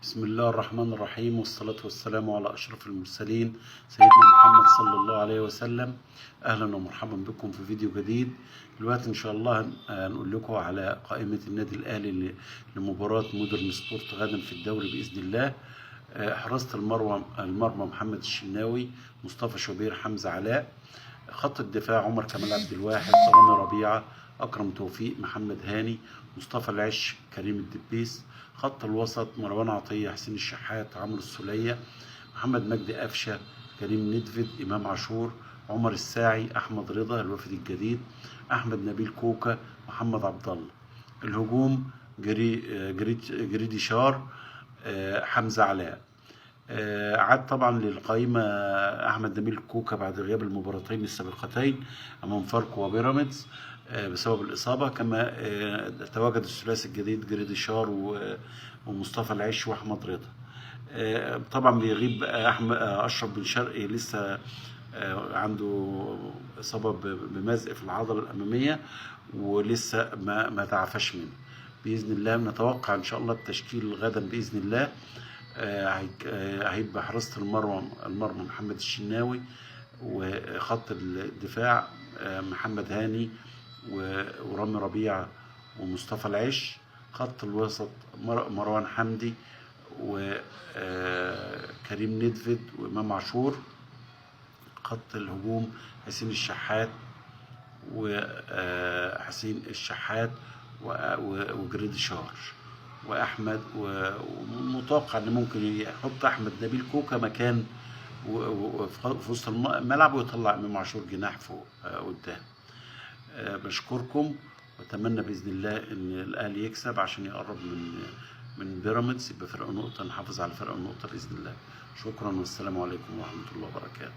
بسم الله الرحمن الرحيم، والصلاة والسلام على أشرف المرسلين سيدنا محمد صلى الله عليه وسلم. أهلا ومرحبا بكم في فيديو جديد. دلوقتي إن شاء الله هنقول لكم على قائمة النادي الأهلي لمباراة مودرن سبورت غدا في الدوري بإذن الله. حراسة المرمى محمد الشناوي، مصطفى شوبير، حمزة علاء. خط الدفاع عمر كمال عبد الواحد، رامي ربيعة، أكرم توفيق، محمد هاني، مصطفى العش، كريم الدبيس. خط الوسط مروان عطية، حسين الشحات، عمرو السولية، محمد مجدي قفشة، كريم ندفد، إمام عاشور، عمر الساعي، أحمد رضا الوافد الجديد، أحمد نبيل كوكا، محمد عبد الله. الهجوم جريدي شار، حمزة علاء. عاد طبعا للقائمة أحمد نبيل كوكا بعد غياب المباراتين السابقتين أمام فاركو وبيراميدز بسبب الإصابة. كما تواجد الثلاثي الجديد جريديشار ومصطفى العش وأحمد رضا. طبعا بيغيب أشرف بن شرقي، لسه عنده إصابة بمزق في العضلة الأمامية ولسه ما تعافاش منه. بإذن الله نتوقع إن شاء الله التشكيل غدا بإذن الله. هيبقى حراسة المرمى محمد الشناوي، وخط الدفاع محمد هاني ورامي ربيعة ومصطفى العش. خط الوسط مروان حمدي وكريم ندفد وإمام عاشور. خط الهجوم حسين الشحات وجريديشار واحمد. ومتوقع ان ممكن يحط احمد نبيل كوكا مكان في وسط الملعب ويطلع امام عاشور جناح فوق قدام. بشكركم واتمنى باذن الله ان الاهلي يكسب عشان يقرب من بيراميدز، يبقى فرق نقطه، نحافظ على فرق النقطه باذن الله. شكرا والسلام عليكم ورحمه الله وبركاته.